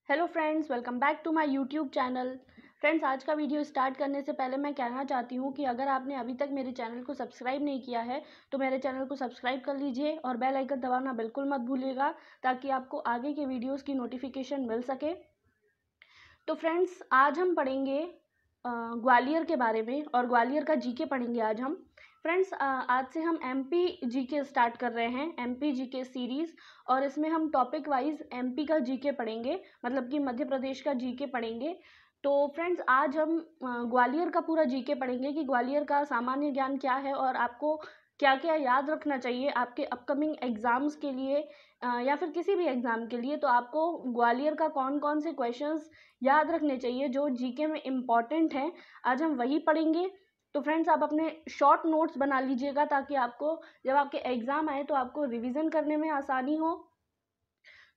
Hello friends, welcome back to my YouTube channel. Friends, आज का video start करने से पहले मैं कहना चाहती हूँ कि अगर आपने अभी तक मेरे चैनल को सब्सक्राइब नहीं किया है तो मेरे चैनल को सब्सक्राइब कर लीजिए और बेल आइकन दबाना बिल्कुल मत भूलिएगा ताकि आपको आगे के वीडियोस की नोटिफिकेशन मिल सके। तो फ्रेंड्स, आज हम पढ़ेंगे ग्वालियर के बारे में और ग्वालियर का जीके पढ़ेंगे आज हम। फ्रेंड्स, आज से हम एमपी जीके स्टार्ट कर रहे हैं, एमपी जीके सीरीज़। और इसमें हम टॉपिक वाइज एमपी का जीके पढ़ेंगे, मतलब कि मध्य प्रदेश का जीके पढ़ेंगे। तो फ्रेंड्स, आज हम ग्वालियर का पूरा जीके पढ़ेंगे कि ग्वालियर का सामान्य ज्ञान क्या है और आपको क्या क्या याद रखना चाहिए आपके अपकमिंग एग्ज़ाम्स के लिए या फिर किसी भी एग्ज़ाम के लिए। तो आपको ग्वालियर का कौन कौन से क्वेश्चंस याद रखने चाहिए जो जीके में इम्पॉर्टेंट हैं, आज हम वही पढ़ेंगे। तो फ्रेंड्स, आप अपने शॉर्ट नोट्स बना लीजिएगा ताकि आपको जब आपके एग्ज़ाम आए तो आपको रिवीजन करने में आसानी हो।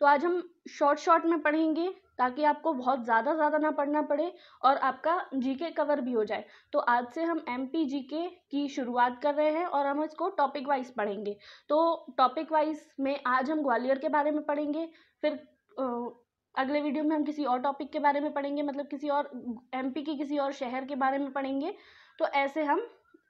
तो आज हम शॉर्ट में पढ़ेंगे ताकि आपको बहुत ज़्यादा ना पढ़ना पड़े और आपका जीके कवर भी हो जाए। तो आज से हम एमपी जीके की शुरुआत कर रहे हैं और हम इसको टॉपिक वाइज पढ़ेंगे। तो टॉपिक वाइज में आज हम ग्वालियर के बारे में पढ़ेंगे, फिर अगले वीडियो में हम किसी और टॉपिक के बारे में पढ़ेंगे, मतलब किसी और एमपी के किसी और शहर के बारे में पढ़ेंगे। तो ऐसे हम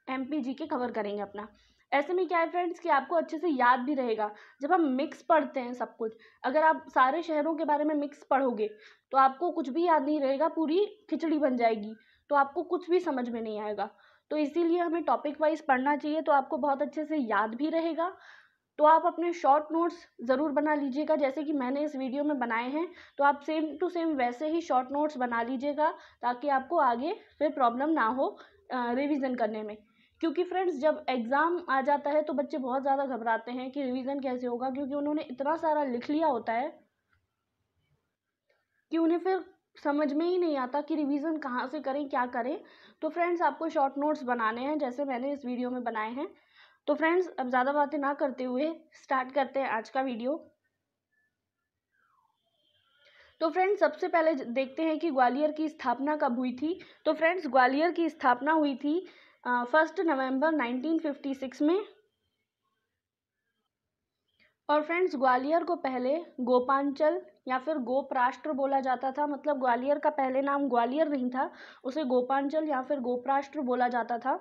एमपी जीके कवर करेंगे अपना। ऐसे में क्या है फ्रेंड्स कि आपको अच्छे से याद भी रहेगा। जब हम मिक्स पढ़ते हैं सब कुछ, अगर आप सारे शहरों के बारे में मिक्स पढ़ोगे तो आपको कुछ भी याद नहीं रहेगा, पूरी खिचड़ी बन जाएगी, तो आपको कुछ भी समझ में नहीं आएगा। तो इसीलिए हमें टॉपिक वाइज पढ़ना चाहिए, तो आपको बहुत अच्छे से याद भी रहेगा। तो आप अपने शॉर्ट नोट्स ज़रूर बना लीजिएगा जैसे कि मैंने इस वीडियो में बनाए हैं। तो आप सेम टू सेम वैसे ही शॉर्ट नोट्स बना लीजिएगा ताकि आपको आगे फिर प्रॉब्लम ना हो रिवीजन करने में। क्योंकि फ्रेंड्स, जब एग्ज़ाम आ जाता है तो बच्चे बहुत ज़्यादा घबराते हैं कि रिवीजन कैसे होगा, क्योंकि उन्होंने इतना सारा लिख लिया होता है कि उन्हें फिर समझ में ही नहीं आता कि रिवीजन कहाँ से करें, क्या करें। तो फ्रेंड्स, आपको शॉर्ट नोट्स बनाने हैं जैसे मैंने इस वीडियो में बनाए हैं। तो फ्रेंड्स, अब ज़्यादा बातें ना करते हुए स्टार्ट करते हैं आज का वीडियो। तो फ्रेंड्स, सबसे पहले देखते हैं कि ग्वालियर की स्थापना कब हुई थी। तो फ्रेंड्स, ग्वालियर की स्थापना हुई थी 1 नवंबर 1956 में। और फ्रेंड्स, ग्वालियर को पहले गोपांचल या फिर गोपराष्ट्र बोला जाता था, मतलब ग्वालियर का पहले नाम ग्वालियर नहीं था, उसे गोपांचल या फिर गोपराष्ट्र बोला जाता था।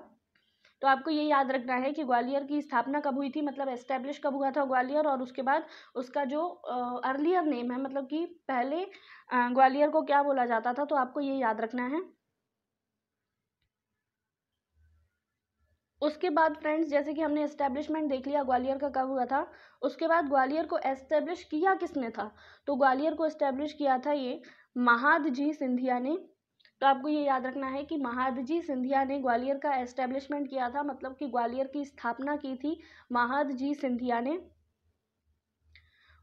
तो आपको ये याद रखना है कि ग्वालियर की स्थापना कब हुई थी, मतलब एस्टेब्लिश कब हुआ था ग्वालियर, और उसके बाद उसका जो अर्लियर नेम है, मतलब कि पहले ग्वालियर को क्या बोला जाता था, तो आपको ये याद रखना है। उसके बाद फ्रेंड्स, जैसे कि हमने एस्टेब्लिशमेंट देख लिया ग्वालियर का कब हुआ था, उसके बाद ग्वालियर को एस्टेब्लिश किया किसने था। तो ग्वालियर को एस्टेब्लिश किया था ये महादजी सिंधिया ने। तो आपको ये याद रखना है कि महादजी सिंधिया ने ग्वालियर का एस्टेब्लिशमेंट किया था, मतलब कि ग्वालियर की स्थापना की थी महादजी सिंधिया ने।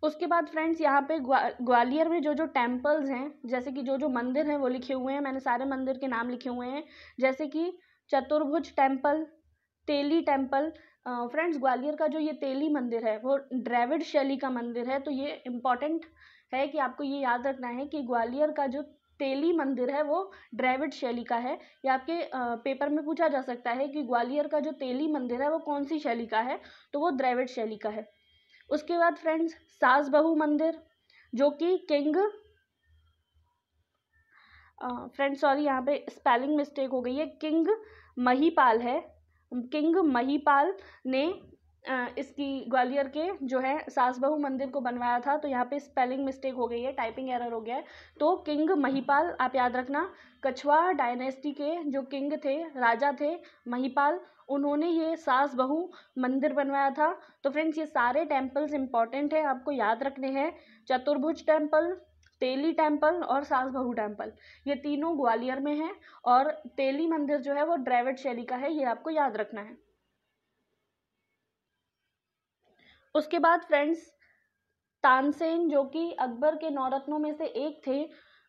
उसके बाद फ्रेंड्स, यहाँ पे ग्वालियर में जो जो टेम्पल्स हैं, जैसे कि जो जो मंदिर हैं वो लिखे हुए हैं, मैंने सारे मंदिर के नाम लिखे हुए हैं, जैसे कि चतुर्भुज टेम्पल, तेली टेम्पल। फ्रेंड्स, ग्वालियर का जो ये तेली मंदिर है वो द्रविड़ शैली का मंदिर है। तो ये इम्पॉर्टेंट है कि आपको ये याद रखना है कि ग्वालियर का जो तेली मंदिर है वो द्रविड़ शैली का है। या आपके पेपर में पूछा जा सकता है कि ग्वालियर का जो तेली मंदिर है वो कौन सी शैली का है, तो वो द्रविड़ शैली का है। उसके बाद फ्रेंड्स, सास बहू मंदिर, जो कि किंग फ्रेंड्स सॉरी, यहाँ पे स्पेलिंग मिस्टेक हो गई है, किंग महिपाल है। किंग महिपाल ने इसकी ग्वालियर के जो है सास बहू मंदिर को बनवाया था। तो यहाँ पे स्पेलिंग मिस्टेक हो गई है, टाइपिंग एरर हो गया है। तो किंग महिपाल आप याद रखना। कछवाहा डायनेस्टी के जो किंग थे, राजा थे महिपाल, उन्होंने ये सास बहू मंदिर बनवाया था। तो फ्रेंड्स, ये सारे टेम्पल्स इंपॉर्टेंट है, आपको याद रखने हैं। चतुर्भुज टेम्पल, तेली टेम्पल और सास बहू टेम्पल, ये तीनों ग्वालियर में है। और तेली मंदिर जो है वो द्रविड़ शैली का है, ये आपको याद रखना है। उसके बाद फ्रेंड्स, तानसेन, जो कि अकबर के नौरत्नों में से एक थे,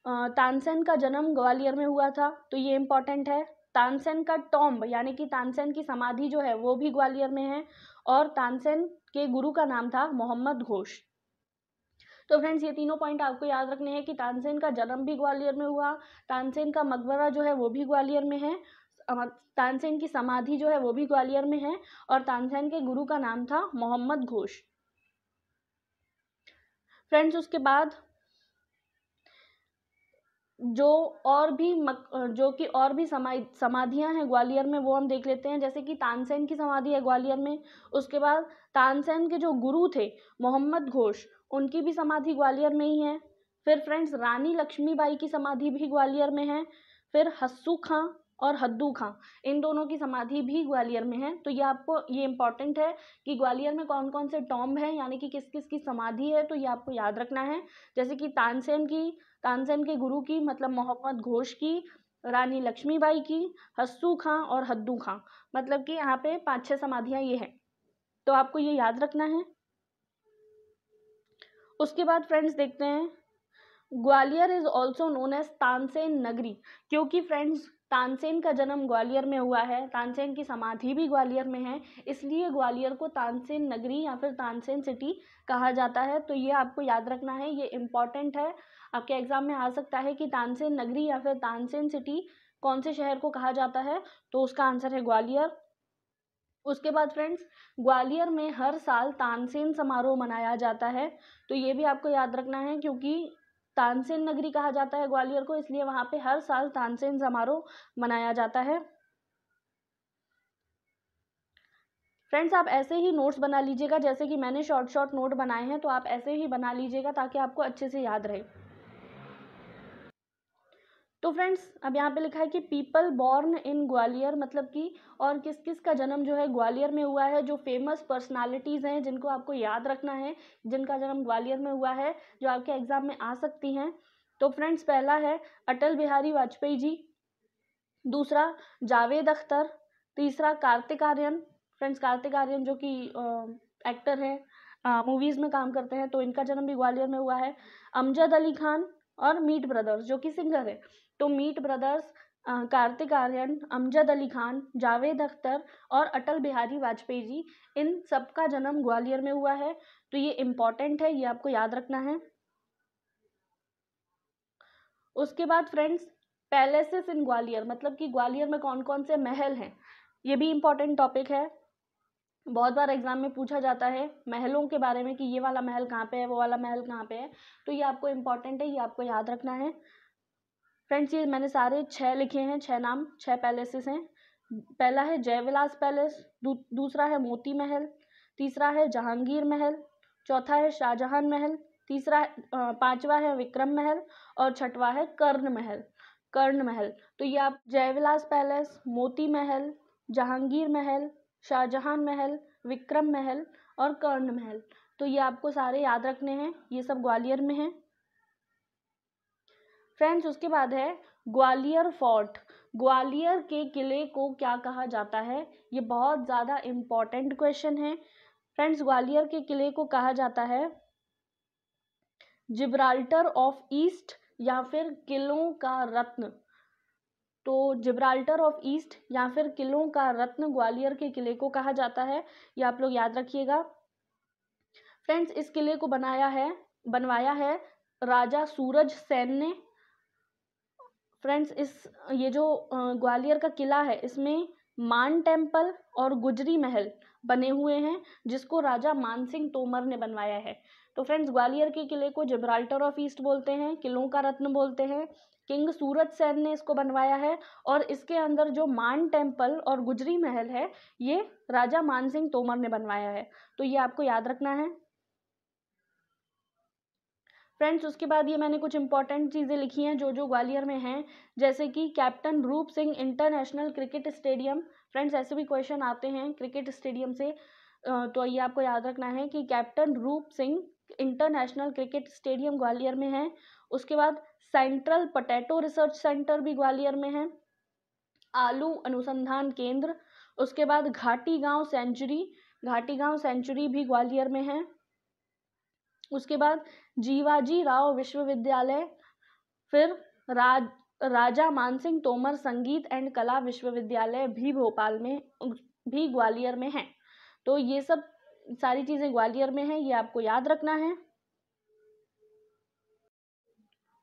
तानसेन का जन्म ग्वालियर में हुआ था, तो ये इम्पॉर्टेंट है। तानसेन का टॉम्ब यानी कि तानसेन की समाधि जो है वो भी ग्वालियर में है। और तानसेन के गुरु का नाम था मोहम्मद घोष। तो फ्रेंड्स, ये तीनों पॉइंट आपको याद रखने हैं कि तानसेन का जन्म भी ग्वालियर में हुआ, तानसेन का मकबरा जो है वो भी ग्वालियर में है, तानसेन की समाधि जो है वो भी ग्वालियर में है, और तानसेन के गुरु का नाम था मोहम्मद घोष। फ्रेंड्स, उसके बाद जो और भी जो कि और भी समाधियाँ हैं ग्वालियर में, वो हम देख लेते हैं। जैसे कि तानसेन की समाधि है ग्वालियर में। उसके बाद तानसेन के जो गुरु थे मोहम्मद घोष, उनकी भी समाधि ग्वालियर में ही है। फिर फ्रेंड्स रानी लक्ष्मीबाई की समाधि भी ग्वालियर में है। फिर हस्सू खां और हद्दू खां, इन दोनों की समाधि भी ग्वालियर में है। तो ये आपको ये इम्पॉर्टेंट है कि ग्वालियर में कौन कौन से टॉम्ब हैं, यानी कि किस किस की समाधि है, तो ये आपको याद रखना है। जैसे कि तानसेन के गुरु की मतलब मोहम्मद घोष की, रानी लक्ष्मीबाई की, हस्सू खां और हद्दू खां, मतलब कि यहाँ पे 5-6 समाधियाँ ये हैं, तो आपको ये याद रखना है। उसके बाद फ्रेंड्स देखते हैं, Gwalior is also known as Tansen Nagri, क्योंकि फ्रेंड्स तानसेन का जन्म ग्वालियर में हुआ है, तानसेन की समाधि भी ग्वालियर में है, इसलिए ग्वालियर को तानसेन नगरी या फिर तानसेन सिटी कहा जाता है। तो ये आपको याद रखना है, ये इम्पॉर्टेंट है, आपके एग्जाम में आ सकता है कि तानसेन नगरी या फिर तानसेन सिटी कौन से शहर को कहा जाता है, तो उसका आंसर है ग्वालियर। उसके बाद फ्रेंड्स ग्वालियर में हर साल तानसेन समारोह मनाया जाता है, तो ये भी आपको याद रखना है, क्योंकि तानसेन नगरी कहा जाता है ग्वालियर को, इसलिए वहाँ पे हर साल तानसेन समारोह मनाया जाता है। फ्रेंड्स आप ऐसे ही नोट्स बना लीजिएगा, जैसे कि मैंने शॉर्ट नोट बनाए हैं, तो आप ऐसे ही बना लीजिएगा ताकि आपको अच्छे से याद रहे। तो फ्रेंड्स अब यहाँ पे लिखा है कि पीपल बॉर्न इन ग्वालियर, मतलब कि और किस किस का जन्म जो है ग्वालियर में हुआ है, जो फेमस पर्सनालिटीज़ हैं जिनको आपको याद रखना है, जिनका जन्म ग्वालियर में हुआ है, जो आपके एग्जाम में आ सकती हैं। तो फ्रेंड्स पहला है अटल बिहारी वाजपेयी जी, दूसरा जावेद अख्तर, तीसरा कार्तिक आर्यन। फ्रेंड्स कार्तिक आर्यन जो कि एक्टर हैं, मूवीज़ में काम करते हैं, तो इनका जन्म भी ग्वालियर में हुआ है। अमजद अली खान और मीट ब्रदर्स जो कि सिंगर है, तो मीट ब्रदर्स, कार्तिक आर्यन, अमजद अली खान, जावेद अख्तर और अटल बिहारी वाजपेयी जी, इन सबका जन्म ग्वालियर में हुआ है। तो ये इम्पॉर्टेंट है, ये आपको याद रखना है। उसके बाद फ्रेंड्स पैलेसेस इन ग्वालियर, मतलब कि ग्वालियर में कौन कौन से महल हैं, ये भी इम्पॉर्टेंट टॉपिक है। बहुत बार एग्जाम में पूछा जाता है महलों के बारे में कि ये वाला महल कहाँ पे है, वो वाला महल कहाँ पे है, तो ये आपको इम्पॉर्टेंट है, ये आपको याद रखना है। फ्रेंड्स ये मैंने सारे 6 लिखे हैं, 6 नाम, 6 पैलेसेस हैं। पहला है जयविलास पैलेस, दूसरा है मोती महल, तीसरा है जहांगीर महल, चौथा है शाहजहां महल, पांचवा है विक्रम महल और छठवा है कर्ण महल। तो ये आप जयविलास पैलेस, मोती महल, जहांगीर महल, शाहजहां महल, विक्रम महल और कर्ण महल, तो ये आपको सारे याद रखने हैं, ये सब ग्वालियर में हैं। फ्रेंड्स उसके बाद है ग्वालियर फोर्ट, ग्वालियर के किले को क्या कहा जाता है, ये बहुत ज़्यादा इम्पॉर्टेंट क्वेश्चन है। फ्रेंड्स ग्वालियर के किले को कहा जाता है जिब्राल्टर ऑफ ईस्ट या फिर किलों का रत्न। तो जिब्राल्टर ऑफ ईस्ट या फिर किलों का रत्न ग्वालियर के किले को कहा जाता है, ये आप लोग याद रखिएगा। फ्रेंड्स इस किले को बनवाया है राजा सूरज सेन ने। फ्रेंड्स ये जो ग्वालियर का किला है, इसमें मान टेम्पल और गुजरी महल बने हुए हैं, जिसको राजा मानसिंह तोमर ने बनवाया है। तो फ्रेंड्स ग्वालियर के किले को जिब्राल्टर ऑफ ईस्ट बोलते हैं, किलों का रत्न बोलते हैं, किंग सूरज सेन ने इसको बनवाया है, और इसके अंदर जो मान टेम्पल और गुजरी महल है, ये राजा मानसिंह तोमर ने बनवाया है, तो ये आपको याद रखना है। फ्रेंड्स उसके बाद ये मैंने कुछ इंपॉर्टेंट चीज़ें लिखी हैं जो ग्वालियर में हैं, जैसे कि कैप्टन रूप Singh international cricket stadium. Friends ऐसे भी क्वेश्चन आते हैं क्रिकेट स्टेडियम से, तो ये आपको याद रखना है कि कैप्टन रूप Singh international cricket stadium Gwalior में है। उसके बाद सेंट्रल पोटैटो रिसर्च सेंटर भी ग्वालियर में है, आलू अनुसंधान केंद्र। उसके बाद घाटी गांव सेंचुरी भी ग्वालियर में है। उसके बाद जीवाजी राव विश्वविद्यालय, फिर राजा मानसिंह तोमर संगीत एंड कला विश्वविद्यालय भी भोपाल में भी ग्वालियर में है। तो ये सब सारी चीज़ें ग्वालियर में हैं, ये आपको याद रखना है।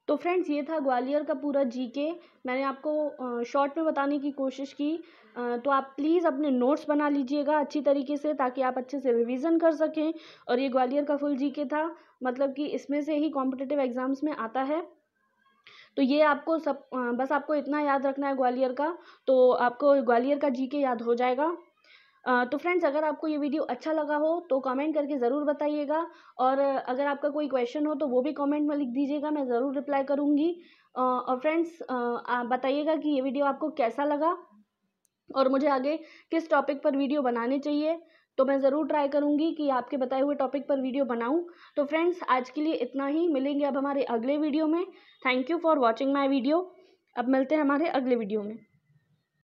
तो फ्रेंड्स ये था ग्वालियर का पूरा जीके, मैंने आपको शॉर्ट में बताने की कोशिश की, तो आप प्लीज़ अपने नोट्स बना लीजिएगा अच्छी तरीके से, ताकि आप अच्छे से रिवीजन कर सकें। और ये ग्वालियर का फुल जीके था, मतलब कि इसमें से ही कॉम्पिटिटिव एग्जाम्स में आता है। तो ये आपको सब बस आपको इतना याद रखना है ग्वालियर का, तो आपको ग्वालियर का जीके याद हो जाएगा। तो फ्रेंड्स, अगर आपको ये वीडियो अच्छा लगा हो तो कमेंट करके ज़रूर बताइएगा, और अगर आपका कोई क्वेश्चन हो तो वो भी कमेंट में लिख दीजिएगा, मैं ज़रूर रिप्लाई करूँगी। और फ्रेंड्स, आप बताइएगा कि ये वीडियो आपको कैसा लगा और मुझे आगे किस टॉपिक पर वीडियो बनाने चाहिए, तो मैं ज़रूर ट्राई करूँगी कि आपके बताए हुए टॉपिक पर वीडियो बनाऊँ। तो फ्रेंड्स, आज के लिए इतना ही, मिलेंगे अब हमारे अगले वीडियो में। Thank you for watching my video. अब मिलते हैं हमारे अगले वीडियो में।